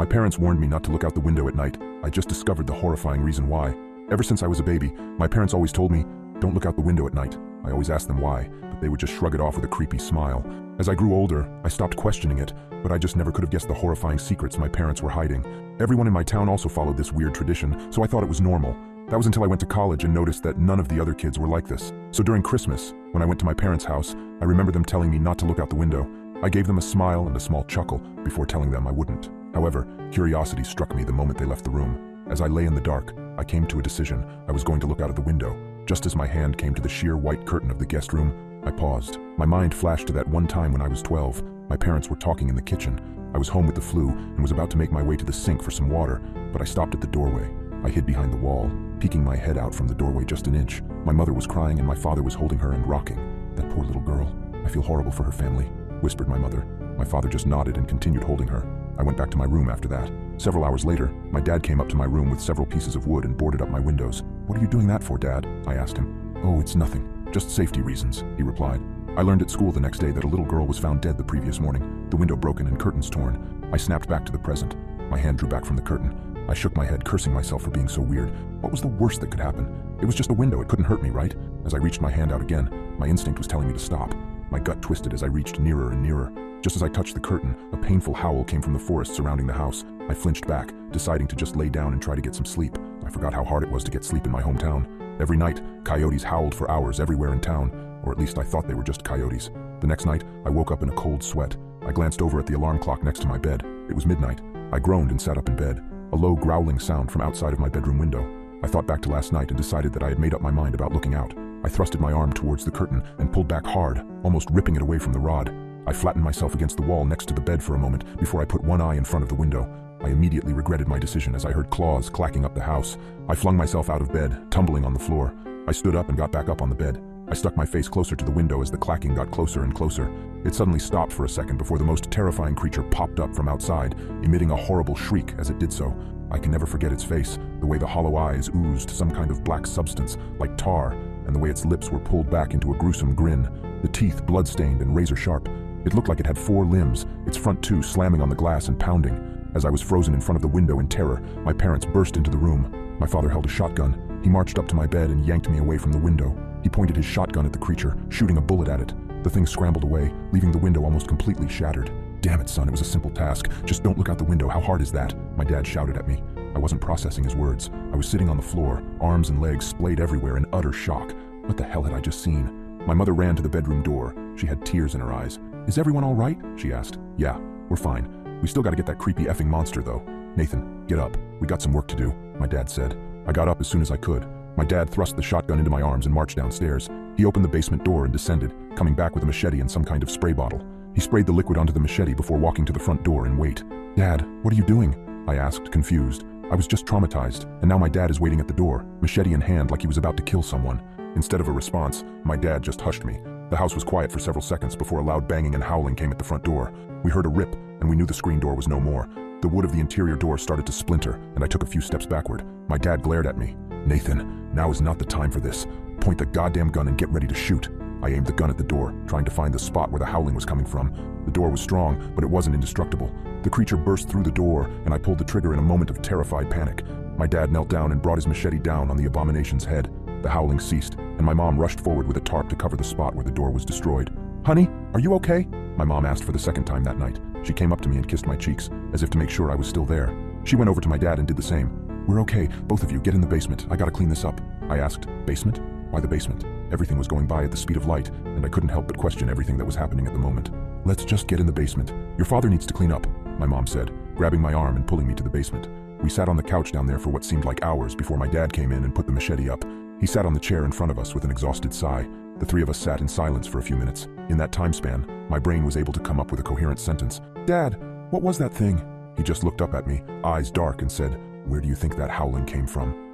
My parents warned me not to look out the window at night. I just discovered the horrifying reason why. Ever since I was a baby, my parents always told me, don't look out the window at night. I always asked them why, but they would just shrug it off with a creepy smile. As I grew older, I stopped questioning it, but I just never could have guessed the horrifying secrets my parents were hiding. Everyone in my town also followed this weird tradition, so I thought it was normal. That was until I went to college and noticed that none of the other kids were like this. So during Christmas, when I went to my parents' house, I remember them telling me not to look out the window. I gave them a smile and a small chuckle before telling them I wouldn't. However, curiosity struck me the moment they left the room. As I lay in the dark, I came to a decision. I was going to look out of the window. Just as my hand came to the sheer white curtain of the guest room, I paused. My mind flashed to that one time when I was 12. My parents were talking in the kitchen. I was home with the flu and was about to make my way to the sink for some water, but I stopped at the doorway. I hid behind the wall, peeking my head out from the doorway just an inch. My mother was crying and my father was holding her and rocking. That poor little girl. I feel horrible for her family, whispered my mother. My father just nodded and continued holding her. I went back to my room after that. Several hours later, my dad came up to my room with several pieces of wood and boarded up my windows. What are you doing that for, Dad? I asked him. Oh, it's nothing. Just safety reasons, he replied. I learned at school the next day that a little girl was found dead the previous morning, the window broken and curtains torn. I snapped back to the present. My hand drew back from the curtain. I shook my head, cursing myself for being so weird. What was the worst that could happen? It was just a window, it couldn't hurt me, right? As I reached my hand out again, my instinct was telling me to stop. My gut twisted as I reached nearer and nearer. Just as I touched the curtain, a painful howl came from the forest surrounding the house. I flinched back, deciding to just lay down and try to get some sleep. I forgot how hard it was to get sleep in my hometown. Every night, coyotes howled for hours everywhere in town, or at least I thought they were just coyotes. The next night, I woke up in a cold sweat. I glanced over at the alarm clock next to my bed. It was midnight. I groaned and sat up in bed. A low growling sound from outside of my bedroom window. I thought back to last night and decided that I had made up my mind about looking out. I thrusted my arm towards the curtain and pulled back hard, almost ripping it away from the rod. I flattened myself against the wall next to the bed for a moment before I put one eye in front of the window. I immediately regretted my decision as I heard claws clacking up the house. I flung myself out of bed, tumbling on the floor. I stood up and got back up on the bed. I stuck my face closer to the window as the clacking got closer and closer. It suddenly stopped for a second before the most terrifying creature popped up from outside, emitting a horrible shriek as it did so. I can never forget its face, the way the hollow eyes oozed some kind of black substance, like tar, and the way its lips were pulled back into a gruesome grin, the teeth blood-stained and razor-sharp. It looked like it had 4 limbs, its front 2 slamming on the glass and pounding. As I was frozen in front of the window in terror, my parents burst into the room. My father held a shotgun. He marched up to my bed and yanked me away from the window. He pointed his shotgun at the creature, shooting a bullet at it. The thing scrambled away, leaving the window almost completely shattered. Damn it, son, it was a simple task. Just don't look out the window. How hard is that? My dad shouted at me. I wasn't processing his words. I was sitting on the floor, arms and legs splayed everywhere in utter shock. What the hell had I just seen? My mother ran to the bedroom door. She had tears in her eyes. Is everyone all right? She asked. Yeah, we're fine. We still gotta get that creepy effing monster, though. Nathan, get up. We got some work to do, my dad said. I got up as soon as I could. My dad thrust the shotgun into my arms and marched downstairs. He opened the basement door and descended, coming back with a machete and some kind of spray bottle. He sprayed the liquid onto the machete before walking to the front door and wait. Dad, what are you doing? I asked, confused. I was just traumatized, and now my dad is waiting at the door, machete in hand like he was about to kill someone. Instead of a response, my dad just hushed me. The house was quiet for several seconds before a loud banging and howling came at the front door. We heard a rip, and we knew the screen door was no more. The wood of the interior door started to splinter, and I took a few steps backward. My dad glared at me. Nathan, now is not the time for this. Point the goddamn gun and get ready to shoot. I aimed the gun at the door, trying to find the spot where the howling was coming from. The door was strong, but it wasn't indestructible. The creature burst through the door, and I pulled the trigger in a moment of terrified panic. My dad knelt down and brought his machete down on the abomination's head. The howling ceased, and my mom rushed forward with a tarp to cover the spot where the door was destroyed. Honey, are you okay? My mom asked for the second time that night. She came up to me and kissed my cheeks, as if to make sure I was still there. She went over to my dad and did the same. We're okay, both of you, get in the basement. I gotta clean this up. I asked, basement? Why the basement? Everything was going by at the speed of light, and I couldn't help but question everything that was happening at the moment. Let's just get in the basement. Your father needs to clean up, my mom said, grabbing my arm and pulling me to the basement. We sat on the couch down there for what seemed like hours before my dad came in and put the machete up. He sat on the chair in front of us with an exhausted sigh. The three of us sat in silence for a few minutes. In that time span, my brain was able to come up with a coherent sentence. Dad, what was that thing? He just looked up at me, eyes dark, and said, Where do you think that howling came from?